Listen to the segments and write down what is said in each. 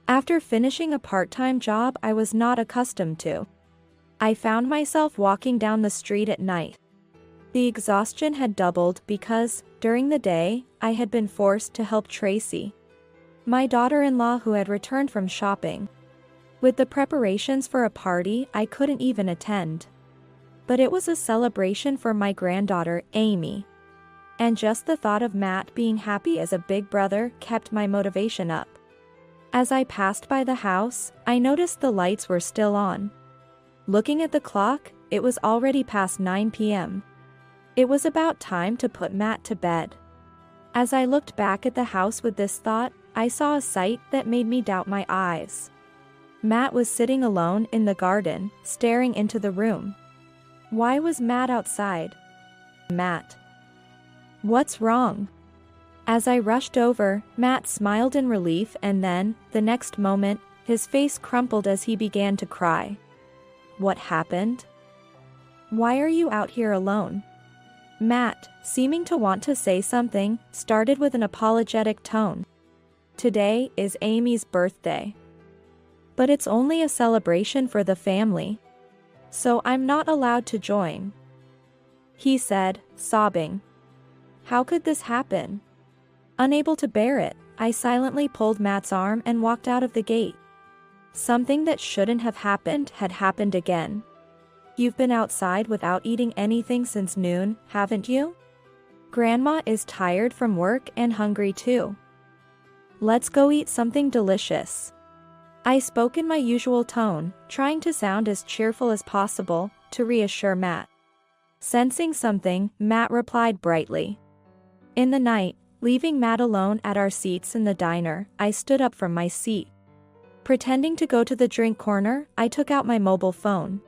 After finishing a part-time job I was not accustomed to, I found myself walking down the street at night. The exhaustion had doubled because, during the day, I had been forced to help Tracy, my daughter-in-law who had returned from shopping, with the preparations for a party I couldn't even attend. But it was a celebration for my granddaughter, Amy. And just the thought of Matt being happy as a big brother kept my motivation up. As I passed by the house, I noticed the lights were still on. Looking at the clock, it was already past 9 p.m. It was about time to put Matt to bed. As I looked back at the house with this thought, I saw a sight that made me doubt my eyes. Matt was sitting alone in the garden, staring into the room. Why was Matt outside? Matt. What's wrong? As I rushed over, Matt smiled in relief and then, the next moment, his face crumpled as he began to cry. What happened? Why are you out here alone? Matt, seeming to want to say something, started with an apologetic tone. Today is Amy's birthday. But it's only a celebration for the family, so I'm not allowed to join, he said, sobbing. How could this happen? Unable to bear it, I silently pulled Matt's arm and walked out of the gate. Something that shouldn't have happened had happened again. You've been outside without eating anything since noon, haven't you? Grandma is tired from work and hungry too. Let's go eat something delicious. I spoke in my usual tone, trying to sound as cheerful as possible, to reassure Matt. Sensing something, Matt replied brightly. In the night, leaving Matt alone at our seats in the diner, I stood up from my seat. Pretending to go to the drink corner, I took out my mobile phone.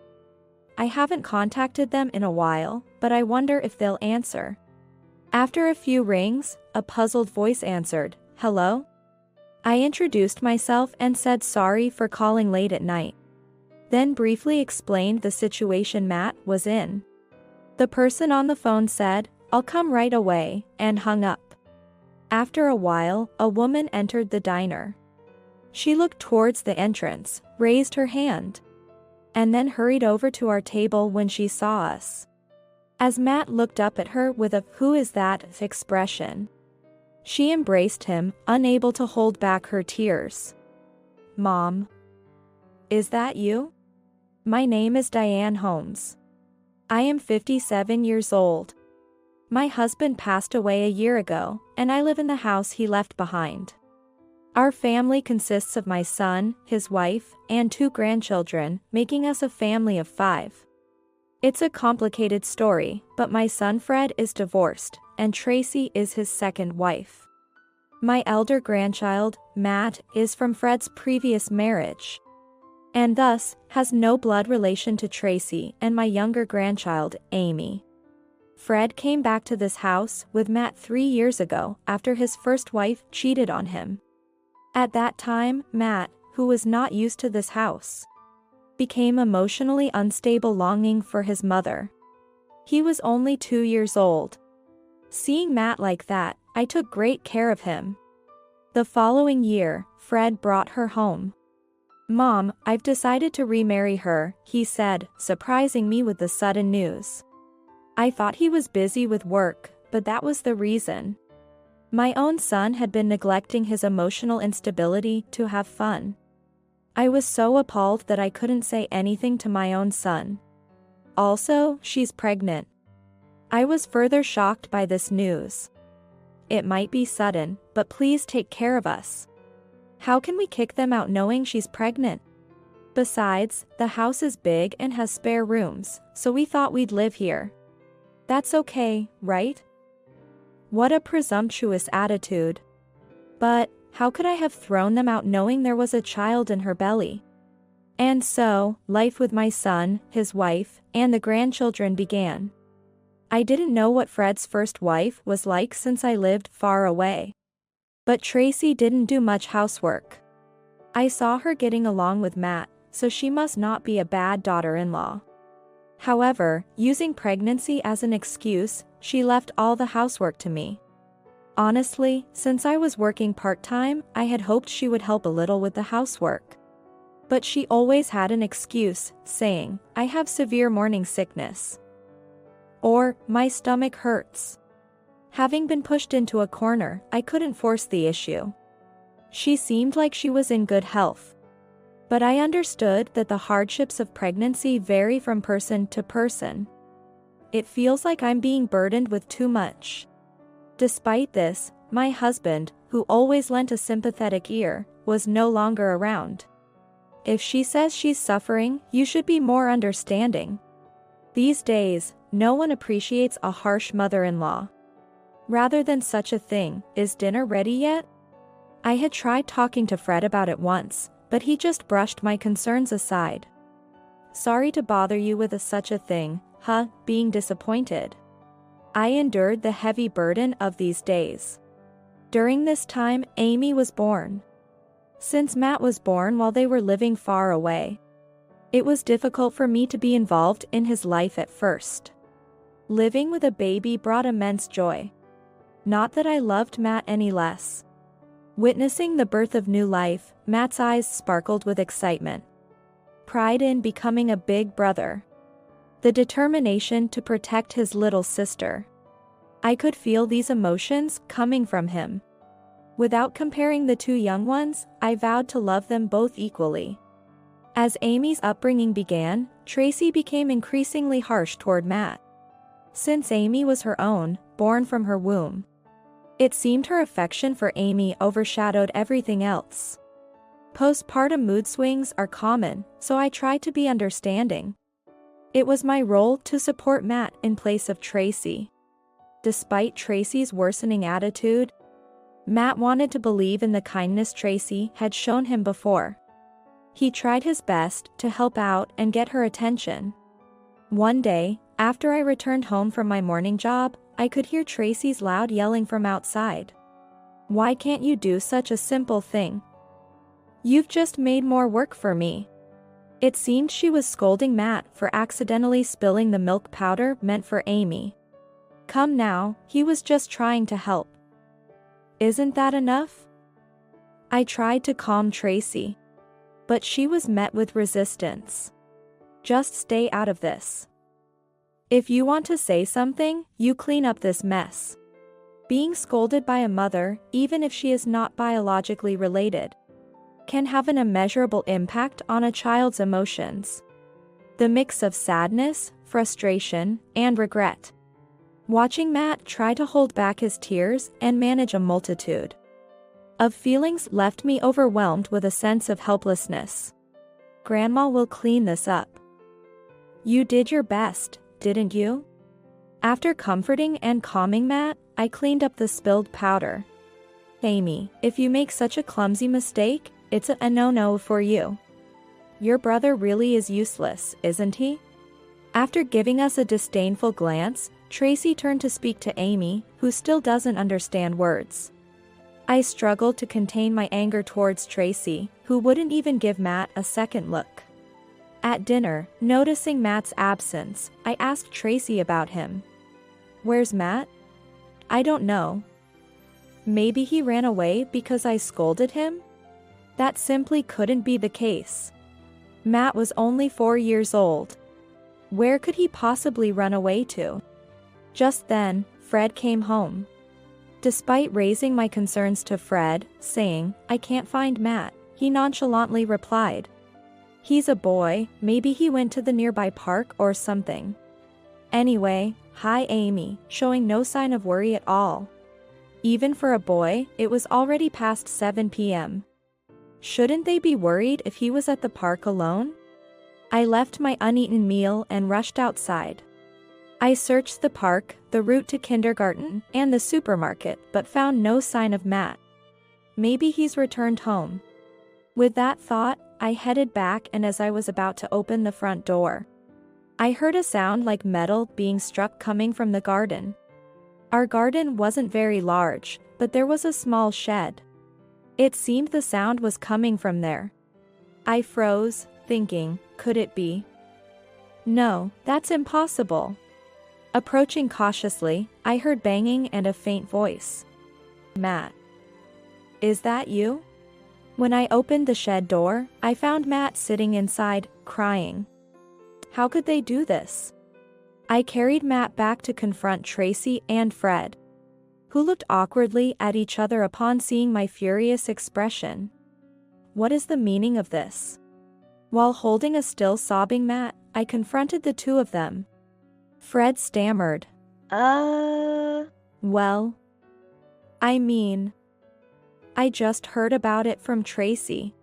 I haven't contacted them in a while, but I wonder if they'll answer. After a few rings, a puzzled voice answered, "Hello?" I introduced myself and said sorry for calling late at night. Then briefly explained the situation Matt was in. The person on the phone said, "I'll come right away," and hung up. After a while, a woman entered the diner. She looked towards the entrance, raised her hand, and then hurried over to our table when she saw us. As Matt looked up at her with a "Who is that?" expression, she embraced him, unable to hold back her tears. Mom. Is that you? My name is Diane Holmes. I am 57 years old. My husband passed away a year ago, and I live in the house he left behind. Our family consists of my son, his wife, and 2 grandchildren, making us a family of 5. It's a complicated story, but my son Fred is divorced, and Tracy is his second wife. My elder grandchild, Matt, is from Fred's previous marriage, and thus, has no blood relation to Tracy and my younger grandchild, Amy. Fred came back to this house with Matt 3 years ago after his first wife cheated on him. At that time, Matt, who was not used to this house, became emotionally unstable, longing for his mother. He was only 2 years old. Seeing Matt like that, I took great care of him. The following year, Fred brought her home. Mom, I've decided to remarry her, he said, surprising me with the sudden news. I thought he was busy with work, but that was the reason. My own son had been neglecting his emotional instability to have fun. I was so appalled that I couldn't say anything to my own son. Also, she's pregnant. I was further shocked by this news. It might be sudden, but please take care of us. How can we kick them out knowing she's pregnant? Besides, the house is big and has spare rooms, so we thought we'd live here. That's okay, right? What a presumptuous attitude. But, how could I have thrown them out knowing there was a child in her belly? And so, life with my son, his wife, and the grandchildren began. I didn't know what Fred's first wife was like since I lived far away. But Tracy didn't do much housework. I saw her getting along with Matt, so she must not be a bad daughter-in-law. However, using pregnancy as an excuse, she left all the housework to me. Honestly, since I was working part-time, I had hoped she would help a little with the housework. But she always had an excuse, saying, "I have severe morning sickness," or "my stomach hurts." Having been pushed into a corner, I couldn't force the issue. She seemed like she was in good health. But I understood that the hardships of pregnancy vary from person to person. It feels like I'm being burdened with too much. Despite this, my husband, who always lent a sympathetic ear, was no longer around. If she says she's suffering, you should be more understanding. These days, no one appreciates a harsh mother-in-law. Rather than such a thing, "Is dinner ready yet?" I had tried talking to Fred about it once, but he just brushed my concerns aside. "Sorry to bother you with such a thing, being disappointed." I endured the heavy burden of these days. During this time, Amy was born. Since Matt was born while they were living far away, it was difficult for me to be involved in his life at first. Living with a baby brought immense joy. Not that I loved Matt any less. Witnessing the birth of new life, Matt's eyes sparkled with excitement. Pride in becoming a big brother. The determination to protect his little sister. I could feel these emotions coming from him. Without comparing the two young ones, I vowed to love them both equally. As Amy's upbringing began, Tracy became increasingly harsh toward Matt. Since Amy was her own, born from her womb, it seemed her affection for Amy overshadowed everything else. Postpartum mood swings are common, so I tried to be understanding. It was my role to support Matt in place of Tracy. Despite Tracy's worsening attitude, Matt wanted to believe in the kindness Tracy had shown him before. He tried his best to help out and get her attention. One day, after I returned home from my morning job, I could hear Tracy's loud yelling from outside. "Why can't you do such a simple thing? You've just made more work for me." It seemed she was scolding Matt for accidentally spilling the milk powder meant for Amy. "Come now, he was just trying to help. Isn't that enough?" I tried to calm Tracy, but she was met with resistance. "Just stay out of this. If you want to say something, you clean up this mess." Being scolded by a mother, even if she is not biologically related, can have an immeasurable impact on a child's emotions. The mix of sadness, frustration, and regret. Watching Matt try to hold back his tears and manage a multitude of feelings left me overwhelmed with a sense of helplessness. "Grandma will clean this up." "You did your best, didn't you?" After comforting and calming Matt, I cleaned up the spilled powder. "Amy, if you make such a clumsy mistake, it's a no-no for you. Your brother really is useless, isn't he?" After giving us a disdainful glance, Tracy turned to speak to Amy, who still doesn't understand words. I struggled to contain my anger towards Tracy, who wouldn't even give Matt a second look. At dinner, noticing Matt's absence, I asked Tracy about him. "Where's Matt?" "I don't know. Maybe he ran away because I scolded him?" That simply couldn't be the case. Matt was only 4 years old. Where could he possibly run away to? Just then, Fred came home. Despite raising my concerns to Fred, saying, "I can't find Matt," he nonchalantly replied, "He's a boy, maybe he went to the nearby park or something." Anyway, hi Amy, showing no sign of worry at all. Even for a boy, it was already past 7 p.m. Shouldn't they be worried if he was at the park alone? I left my uneaten meal and rushed outside. I searched the park, the route to kindergarten, and the supermarket, but found no sign of Matt. Maybe he's returned home. With that thought, I headed back, and as I was about to open the front door, I heard a sound like metal being struck coming from the garden. Our garden wasn't very large, but there was a small shed. It seemed the sound was coming from there. I froze, thinking, could it be? No, that's impossible. Approaching cautiously, I heard banging and a faint voice. Matt. Is that you? When I opened the shed door, I found Matt sitting inside, crying. How could they do this? I carried Matt back to confront Tracy and Fred, who looked awkwardly at each other upon seeing my furious expression. What is the meaning of this? While holding a still sobbing Matt, I confronted the two of them. Fred stammered. Well, I just heard about it from Tracy.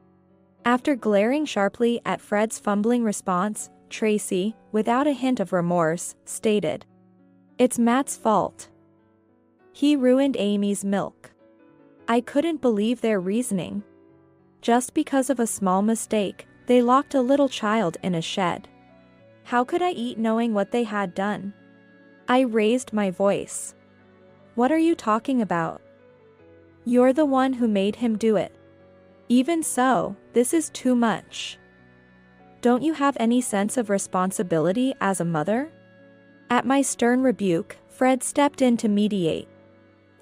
After glaring sharply at Fred's fumbling response, Tracy, without a hint of remorse, stated, "It's Matt's fault. He ruined Amy's milk." I couldn't believe their reasoning. Just because of a small mistake, they locked a little child in a shed. How could I eat knowing what they had done? I raised my voice. What are you talking about? You're the one who made him do it. Even so, this is too much. Don't you have any sense of responsibility as a mother? At my stern rebuke, Fred stepped in to mediate.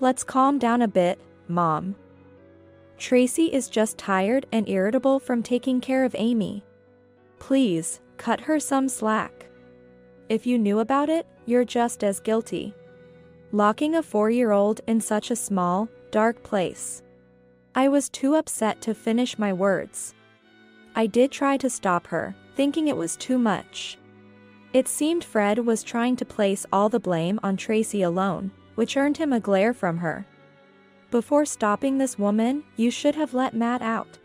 Let's calm down a bit, Mom. Tracy is just tired and irritable from taking care of Amy. Please, cut her some slack. If you knew about it, you're just as guilty. Locking a 4-year-old in such a small, dark place. I was too upset to finish my words. I did try to stop her, thinking it was too much. It seemed Fred was trying to place all the blame on Tracy alone, which earned him a glare from her. Before stopping this woman, you should have let Matt out.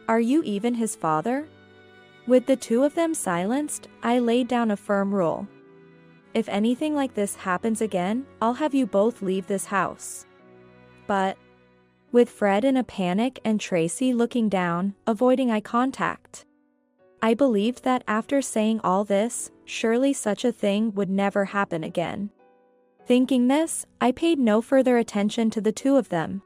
Are you even his father? With the two of them silenced, I laid down a firm rule. If anything like this happens again, I'll have you both leave this house. But, with Fred in a panic and Tracy looking down, avoiding eye contact, I believed that after saying all this, surely such a thing would never happen again. Thinking this, I paid no further attention to the two of them.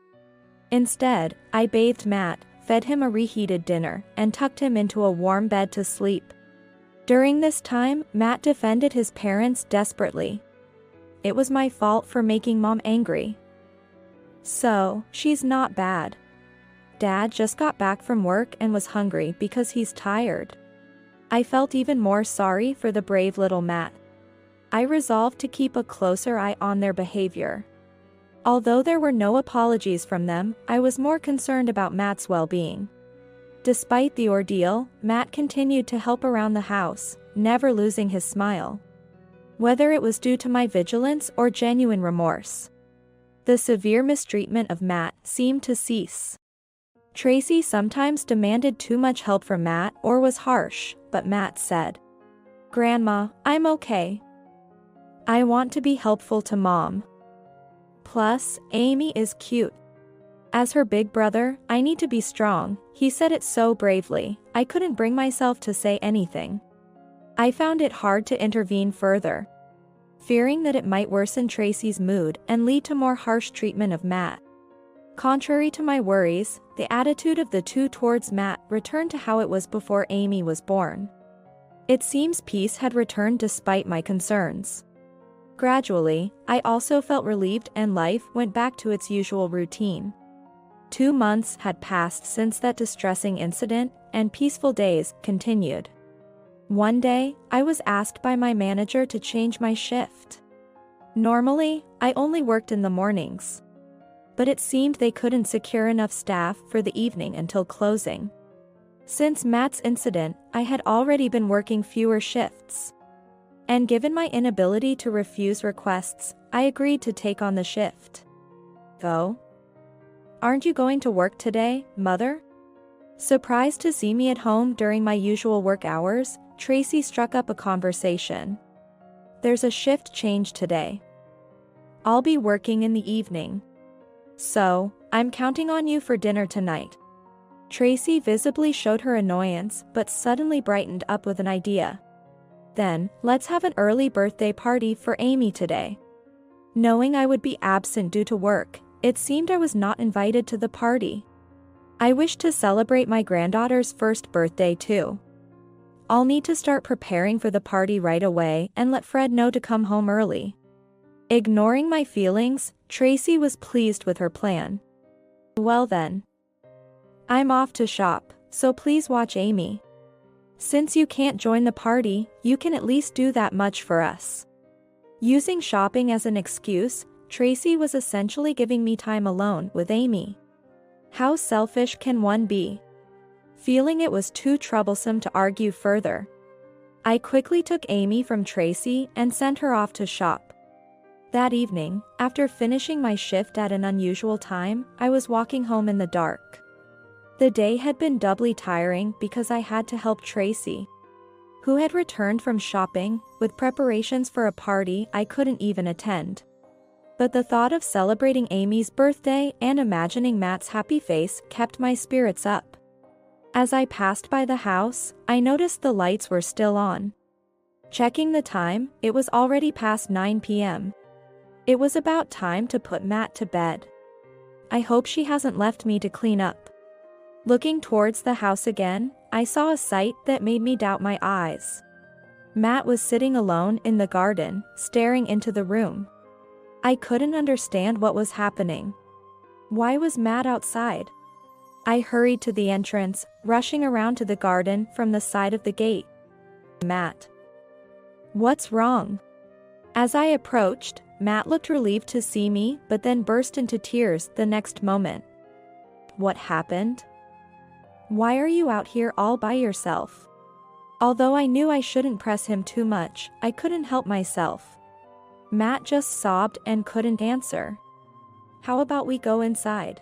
Instead, I bathed Matt, fed him a reheated dinner, and tucked him into a warm bed to sleep. During this time, Matt defended his parents desperately. It was my fault for making Mom angry. So, she's not bad. Dad just got back from work and was hungry because he's tired. I felt even more sorry for the brave little Matt. I resolved to keep a closer eye on their behavior. Although there were no apologies from them, I was more concerned about Matt's well-being. Despite the ordeal, Matt continued to help around the house, never losing his smile. Whether it was due to my vigilance or genuine remorse, the severe mistreatment of Matt seemed to cease. Tracy sometimes demanded too much help from Matt or was harsh, but Matt said, "Grandma, I'm okay. I want to be helpful to Mom. Plus, Amy is cute. As her big brother, I need to be strong." He said it so bravely, I couldn't bring myself to say anything. I found it hard to intervene further, fearing that it might worsen Tracy's mood and lead to more harsh treatment of Matt. Contrary to my worries, the attitude of the two towards Matt returned to how it was before Amy was born. It seems peace had returned despite my concerns. Gradually, I also felt relieved and life went back to its usual routine. 2 months had passed since that distressing incident, and peaceful days continued. One day, I was asked by my manager to change my shift. Normally, I only worked in the mornings, but it seemed they couldn't secure enough staff for the evening until closing. Since Matt's incident, I had already been working fewer shifts. And given my inability to refuse requests, I agreed to take on the shift. Though, aren't you going to work today, Mother? Surprised to see me at home during my usual work hours, Tracy struck up a conversation. There's a shift change today. I'll be working in the evening. So, I'm counting on you for dinner tonight. Tracy visibly showed her annoyance but suddenly brightened up with an idea. Then, let's have an early birthday party for Amy today. Knowing I would be absent due to work, it seemed I was not invited to the party. I wished to celebrate my granddaughter's first birthday too. I'll need to start preparing for the party right away and let Fred know to come home early. Ignoring my feelings, Tracy was pleased with her plan. Well then. I'm off to shop, so please watch Amy. Since you can't join the party, you can at least do that much for us. Using shopping as an excuse, Tracy was essentially giving me time alone with Amy. How selfish can one be? Feeling it was too troublesome to argue further, I quickly took Amy from Tracy and sent her off to shop. That evening, after finishing my shift at an unusual time, I was walking home in the dark. The day had been doubly tiring because I had to help Tracy, who had returned from shopping, with preparations for a party I couldn't even attend. But the thought of celebrating Amy's birthday and imagining Matt's happy face kept my spirits up. As I passed by the house, I noticed the lights were still on. Checking the time, it was already past 9 p.m. It was about time to put Matt to bed. I hope she hasn't left me to clean up. Looking towards the house again, I saw a sight that made me doubt my eyes. Matt was sitting alone in the garden, staring into the room. I couldn't understand what was happening. Why was Matt outside? I hurried to the entrance, rushing around to the garden from the side of the gate. Matt. What's wrong? As I approached, Matt looked relieved to see me but then burst into tears the next moment. What happened? Why are you out here all by yourself? Although I knew I shouldn't press him too much, I couldn't help myself. Matt just sobbed and couldn't answer. How about we go inside?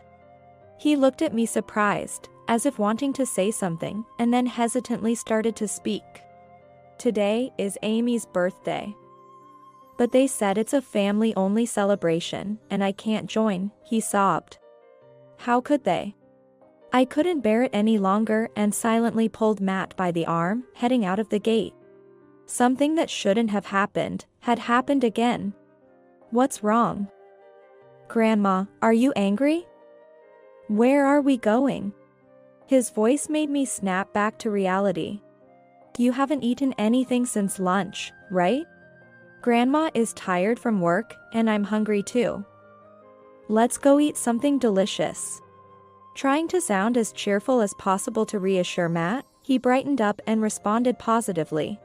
He looked at me surprised, as if wanting to say something, and then hesitantly started to speak. Today is Amy's birthday. But they said it's a family-only celebration, and I can't join, he sobbed. How could they? I couldn't bear it any longer and silently pulled Matt by the arm, heading out of the gate. Something that shouldn't have happened, had happened again. What's wrong? Grandma, are you angry? Where are we going? His voice made me snap back to reality. You haven't eaten anything since lunch, right? Grandma is tired from work, and I'm hungry too. Let's go eat something delicious. Trying to sound as cheerful as possible to reassure Matt, he brightened up and responded positively.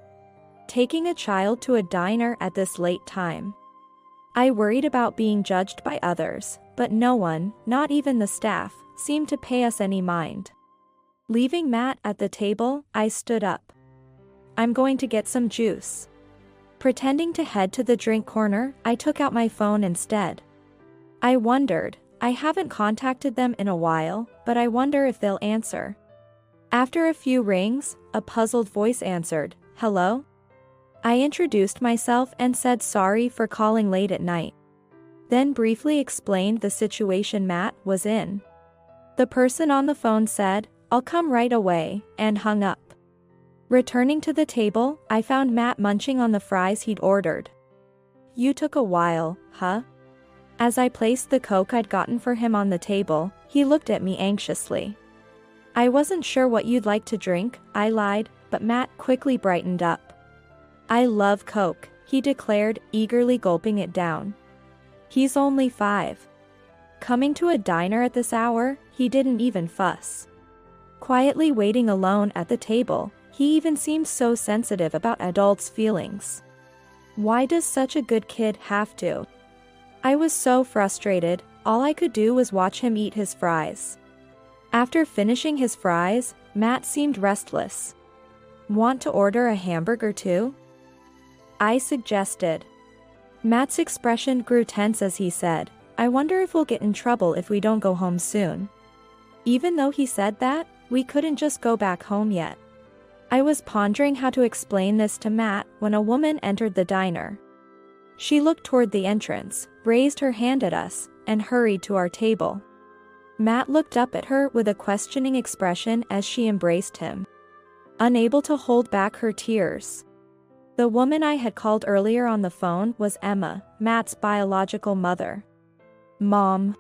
Taking a child to a diner at this late time. I worried about being judged by others, but no one, not even the staff, seemed to pay us any mind. Leaving Matt at the table, I stood up. I'm going to get some juice. Pretending to head to the drink corner, I took out my phone instead. I wondered, I haven't contacted them in a while, but I wonder if they'll answer. After a few rings, a puzzled voice answered, "Hello?" I introduced myself and said sorry for calling late at night. Then briefly explained the situation Matt was in. The person on the phone said, "I'll come right away," and hung up. Returning to the table, I found Matt munching on the fries he'd ordered. You took a while, huh? As I placed the Coke I'd gotten for him on the table, he looked at me anxiously. I wasn't sure what you'd like to drink, I lied, but Matt quickly brightened up. I love Coke, he declared, eagerly gulping it down. He's only 5. Coming to a diner at this hour, he didn't even fuss. Quietly waiting alone at the table, he even seemed so sensitive about adults' feelings. Why does such a good kid have to? I was so frustrated, all I could do was watch him eat his fries. After finishing his fries, Matt seemed restless. Want to order a hamburger too? I suggested. Matt's expression grew tense as he said, I wonder if we'll get in trouble if we don't go home soon. Even though he said that, we couldn't just go back home yet. I was pondering how to explain this to Matt when a woman entered the diner. She looked toward the entrance, raised her hand at us, and hurried to our table. Matt looked up at her with a questioning expression as she embraced him. Unable to hold back her tears. The woman I had called earlier on the phone was Emma, Matt's biological mother. Mom.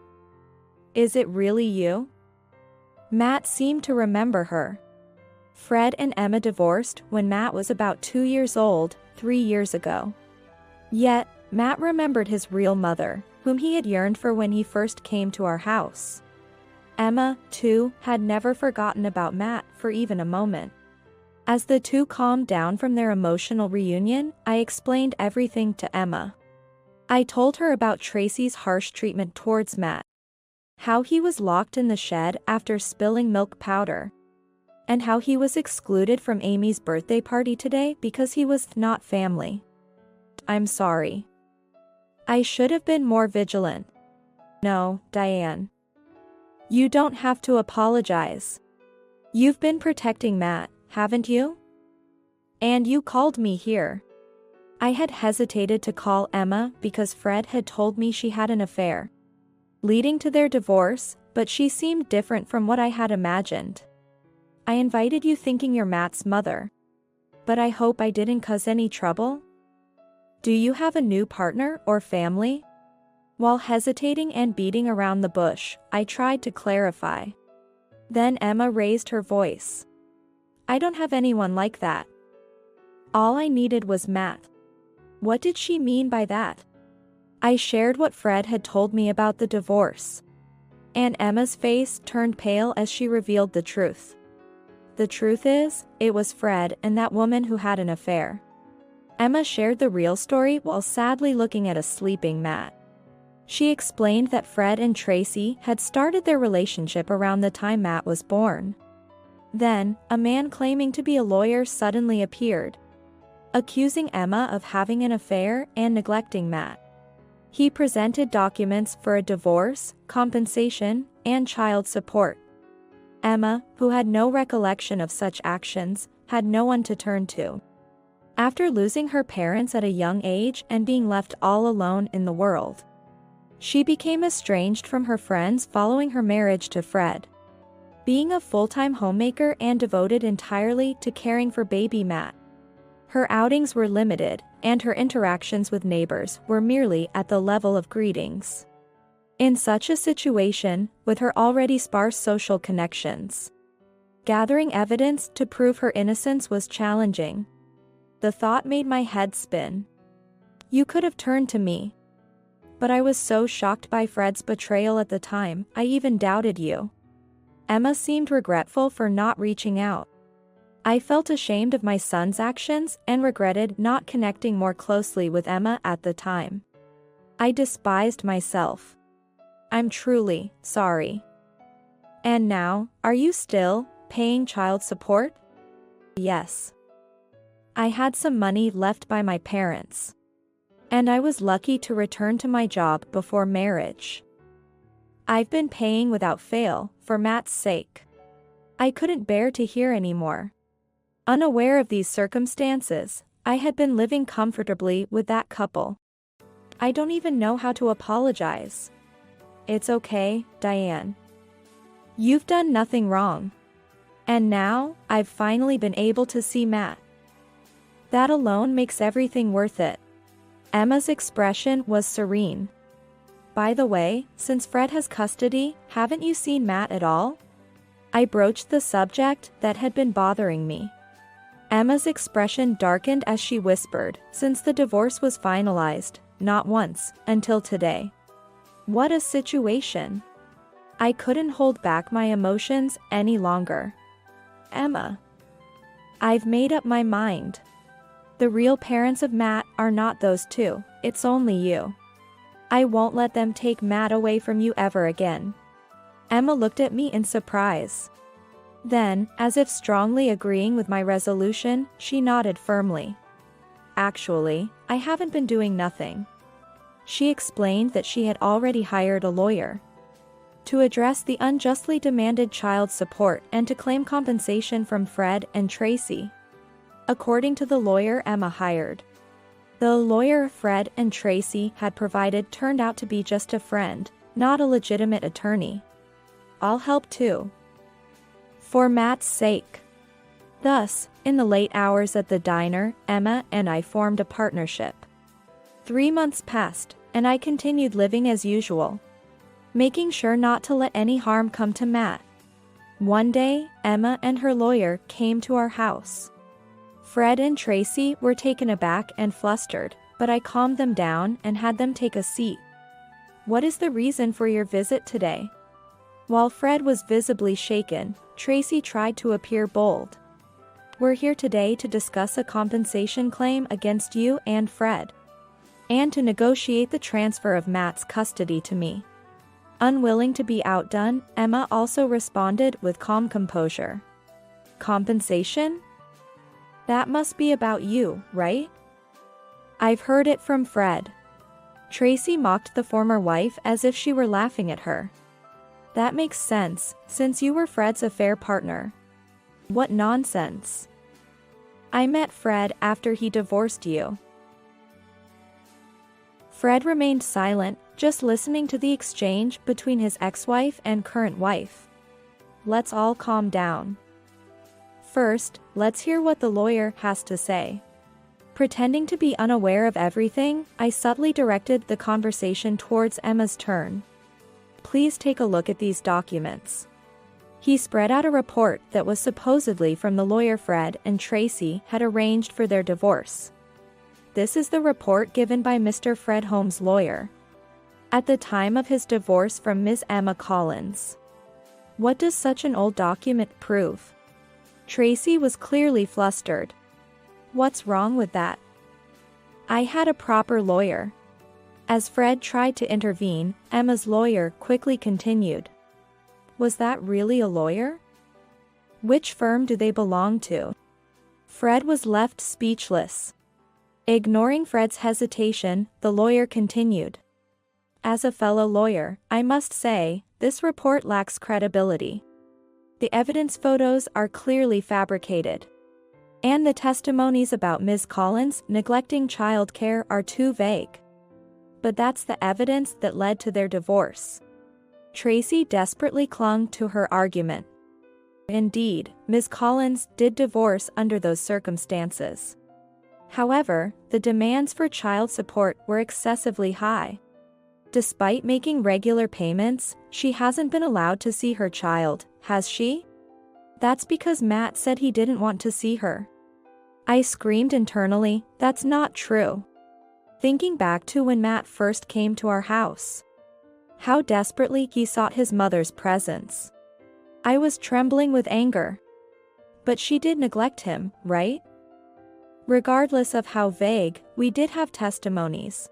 Is it really you? Matt seemed to remember her. Fred and Emma divorced when Matt was about 2 years old, 3 years ago. Yet, Matt remembered his real mother, whom he had yearned for when he first came to our house. Emma, too, had never forgotten about Matt for even a moment. As the two calmed down from their emotional reunion, I explained everything to Emma. I told her about Tracy's harsh treatment towards Matt, how he was locked in the shed after spilling milk powder, and how he was excluded from Amy's birthday party today because he was not family. I'm sorry. I should have been more vigilant. No, Diane. You don't have to apologize. You've been protecting Matt, haven't you? And you called me here. I had hesitated to call Emma because Fred had told me she had an affair, leading to their divorce, but she seemed different from what I had imagined. I invited you thinking you're Matt's mother. But I hope I didn't cause any trouble? Do you have a new partner or family? While hesitating and beating around the bush, I tried to clarify. Then Emma raised her voice. I don't have anyone like that. All I needed was Matt. What did she mean by that? I shared what Fred had told me about the divorce. And Emma's face turned pale as she revealed the truth. The truth is, it was Fred and that woman who had an affair. Emma shared the real story while sadly looking at a sleeping Matt. She explained that Fred and Tracy had started their relationship around the time Matt was born. Then, a man claiming to be a lawyer suddenly appeared, accusing Emma of having an affair and neglecting Matt. He presented documents for a divorce, compensation, and child support. Emma, who had no recollection of such actions, had no one to turn to. After losing her parents at a young age and being left all alone in the world, she became estranged from her friends following her marriage to Fred. Being a full-time homemaker and devoted entirely to caring for baby Matt, her outings were limited, and her interactions with neighbors were merely at the level of greetings. In such a situation, with her already sparse social connections, gathering evidence to prove her innocence was challenging. The thought made my head spin. You could have turned to me. But I was so shocked by Fred's betrayal at the time, I even doubted you. Emma seemed regretful for not reaching out. I felt ashamed of my son's actions and regretted not connecting more closely with Emma at the time. I despised myself. I'm truly sorry. And now, are you still paying child support? Yes. I had some money left by my parents. And I was lucky to return to my job before marriage. I've been paying without fail, for Matt's sake. I couldn't bear to hear anymore. Unaware of these circumstances, I had been living comfortably with that couple. I don't even know how to apologize. It's okay, Diane. You've done nothing wrong. And now, I've finally been able to see Matt. That alone makes everything worth it. Emma's expression was serene. By the way, since Fred has custody, haven't you seen Matt at all? I broached the subject that had been bothering me. Emma's expression darkened as she whispered, since the divorce was finalized, not once, until today. What a situation. I couldn't hold back my emotions any longer. Emma. I've made up my mind. The real parents of Matt are not those two, it's only you. I won't let them take Matt away from you ever again. Emma looked at me in surprise. Then, as if strongly agreeing with my resolution, she nodded firmly. Actually, I haven't been doing nothing. She explained that she had already hired a lawyer to address the unjustly demanded child support and to claim compensation from Fred and Tracy. According to the lawyer Emma hired, the lawyer Fred and Tracy had provided turned out to be just a friend, not a legitimate attorney. I'll help too. For Matt's sake. Thus, in the late hours at the diner, Emma and I formed a partnership. 3 months passed, and I continued living as usual, making sure not to let any harm come to Matt. One day, Emma and her lawyer came to our house. Fred and Tracy were taken aback and flustered, but I calmed them down and had them take a seat. What is the reason for your visit today? While Fred was visibly shaken, Tracy tried to appear bold. We're here today to discuss a compensation claim against you and Fred, and to negotiate the transfer of Matt's custody to me. Unwilling to be outdone, Emma also responded with calm composure. Compensation? That must be about you, right? I've heard it from Fred. Tracy mocked the former wife as if she were laughing at her. That makes sense, since you were Fred's affair partner. What nonsense. I met Fred after he divorced you. Fred remained silent, just listening to the exchange between his ex-wife and current wife. Let's all calm down. First, let's hear what the lawyer has to say. Pretending to be unaware of everything, I subtly directed the conversation towards Emma's turn. Please take a look at these documents. He spread out a report that was supposedly from the lawyer Fred and Tracy had arranged for their divorce. This is the report given by Mr. Fred Holmes' lawyer at the time of his divorce from Ms. Emma Collins. What does such an old document prove? Tracy was clearly flustered. What's wrong with that? I had a proper lawyer. As Fred tried to intervene, Emma's lawyer quickly continued. Was that really a lawyer? Which firm do they belong to? Fred was left speechless. Ignoring Fred's hesitation, the lawyer continued. As a fellow lawyer, I must say, this report lacks credibility. The evidence photos are clearly fabricated. And the testimonies about Ms. Collins neglecting child care are too vague. But that's the evidence that led to their divorce. Tracy desperately clung to her argument. Indeed, Ms. Collins did divorce under those circumstances. However, the demands for child support were excessively high. Despite making regular payments, she hasn't been allowed to see her child, has she? That's because Matt said he didn't want to see her. I screamed internally, that's not true. Thinking back to when Matt first came to our house. How desperately he sought his mother's presence. I was trembling with anger. But she did neglect him, right? Regardless of how vague, we did have testimonies.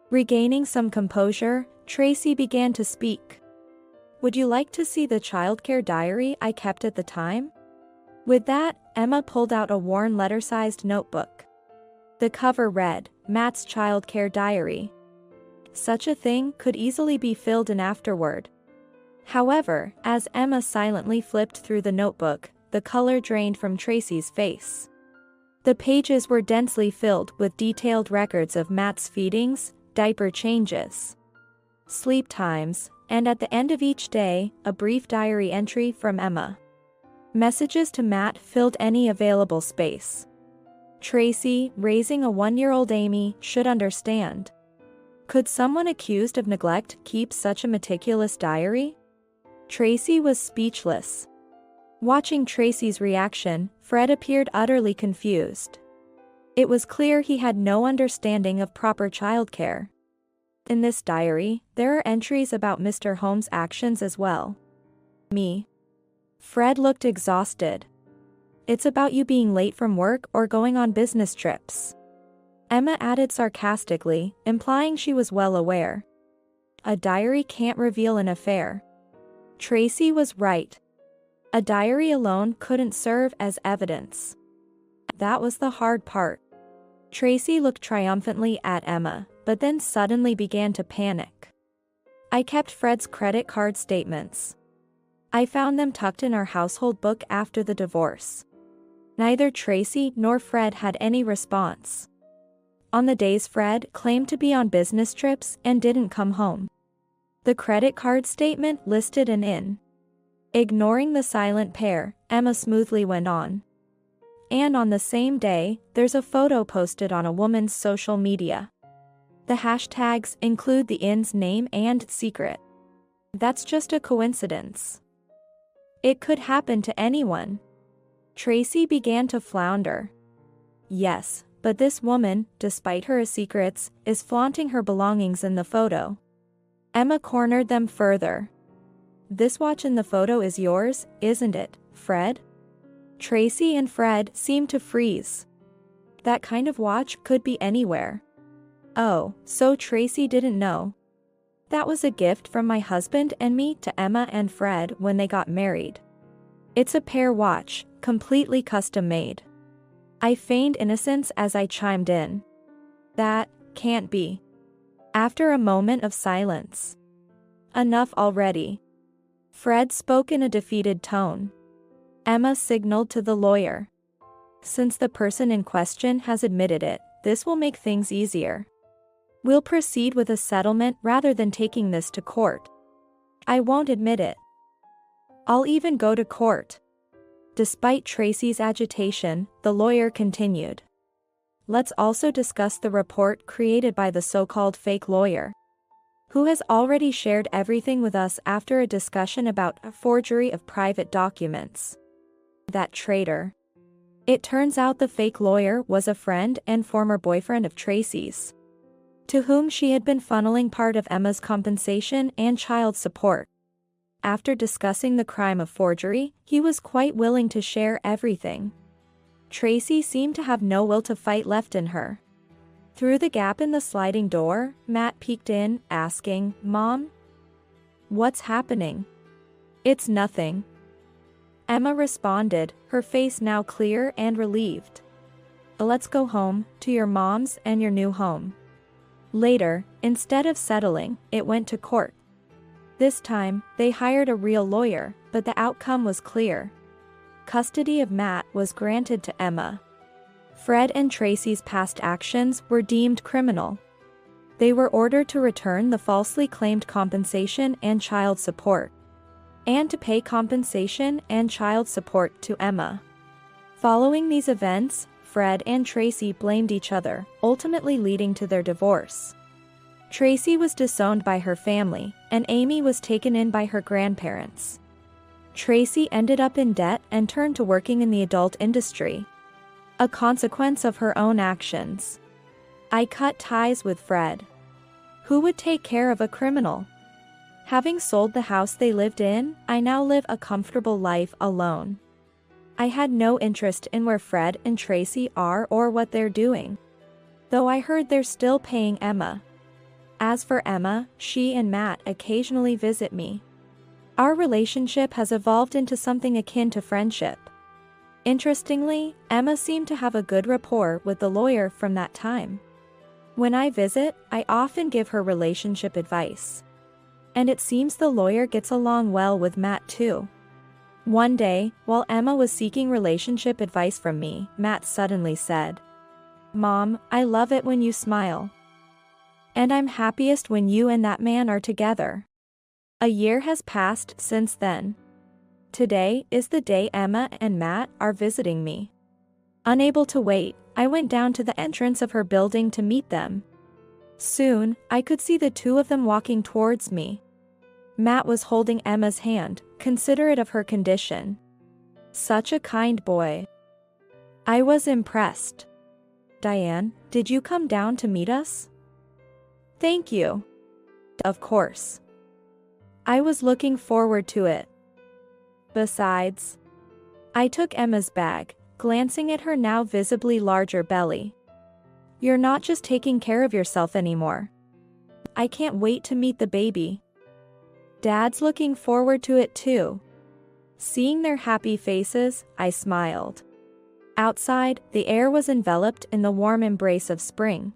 Regaining some composure, Tracy began to speak. Would you like to see the childcare diary I kept at the time? With that, Emma pulled out a worn letter-sized notebook. The cover read, Matt's childcare diary. Such a thing could easily be filled in afterward. However, as Emma silently flipped through the notebook, the color drained from Tracy's face. The pages were densely filled with detailed records of Matt's feedings, diaper changes, sleep times, and at the end of each day, a brief diary entry from Emma. Messages to Matt filled any available space. Tracy, raising a 1-year-old Amy, should understand. Could someone accused of neglect keep such a meticulous diary? Tracy was speechless. Watching Tracy's reaction, Fred appeared utterly confused. It was clear he had no understanding of proper childcare. In this diary, there are entries about Mr. Holmes' actions as well. Me. Fred looked exhausted. It's about you being late from work or going on business trips. Emma added sarcastically, implying she was well aware. A diary can't reveal an affair. Tracy was right. A diary alone couldn't serve as evidence. That was the hard part. Tracy looked triumphantly at Emma, but then suddenly began to panic. I kept Fred's credit card statements. I found them tucked in our household book after the divorce. Neither Tracy nor Fred had any response. On the days Fred claimed to be on business trips and didn't come home, the credit card statement listed an in. Ignoring the silent pair, Emma smoothly went on. And on the same day, there's a photo posted on a woman's social media. The hashtags include the inn's name and secret. That's just a coincidence. It could happen to anyone. Tracy began to flounder. Yes, but this woman, despite her secrets, is flaunting her belongings in the photo. Emma cornered them further. This watch in the photo is yours, isn't it, Fred? Tracy and Fred seemed to freeze. That kind of watch could be anywhere. Oh, so Tracy didn't know. That was a gift from my husband and me to Emma and Fred when they got married. It's a pair watch, completely custom made. I feigned innocence as I chimed in. That can't be. After a moment of silence. Enough already. Fred spoke in a defeated tone. Emma signaled to the lawyer. Since the person in question has admitted it, this will make things easier. We'll proceed with a settlement rather than taking this to court. I won't admit it. I'll even go to court. Despite Tracy's agitation, the lawyer continued. Let's also discuss the report created by the so-called fake lawyer, who has already shared everything with us after a discussion about a forgery of private documents. That traitor. It turns out the fake lawyer was a friend and former boyfriend of Tracy's, to whom she had been funneling part of Emma's compensation and child support. After discussing the crime of forgery, he was quite willing to share everything. Tracy seemed to have no will to fight left in her. Through the gap in the sliding door, Matt peeked in, asking, "Mom? What's happening?" "It's nothing," Emma responded, her face now clear and relieved. "Let's go home, to your mom's and your new home." Later, instead of settling, it went to court. This time, they hired a real lawyer, but the outcome was clear. Custody of Matt was granted to Emma. Fred and Tracy's past actions were deemed criminal. They were ordered to return the falsely claimed compensation and child support, and to pay compensation and child support to Emma. Following these events, Fred and Tracy blamed each other, ultimately leading to their divorce. Tracy was disowned by her family, and Amy was taken in by her grandparents. Tracy ended up in debt and turned to working in the adult industry, a consequence of her own actions. I cut ties with Fred. Who would take care of a criminal? Having sold the house they lived in, I now live a comfortable life alone. I had no interest in where Fred and Tracy are or what they're doing, though I heard they're still paying Emma. As for Emma, she and Matt occasionally visit me. Our relationship has evolved into something akin to friendship. Interestingly, Emma seemed to have a good rapport with the lawyer from that time. When I visit, I often give her relationship advice. And it seems the lawyer gets along well with Matt too. One day, while Emma was seeking relationship advice from me, Matt suddenly said, "Mom, I love it when you smile. And I'm happiest when you and that man are together." A year has passed since then. Today is the day Emma and Matt are visiting me. Unable to wait, I went down to the entrance of her building to meet them. Soon, I could see the two of them walking towards me. Matt was holding Emma's hand, considerate of her condition. Such a kind boy. I was impressed. "Diane, did you come down to meet us?" "Thank you." "Of course. I was looking forward to it. Besides," I took Emma's bag, glancing at her now visibly larger belly. "You're not just taking care of yourself anymore. I can't wait to meet the baby. Dad's looking forward to it too." Seeing their happy faces, I smiled. Outside, the air was enveloped in the warm embrace of spring.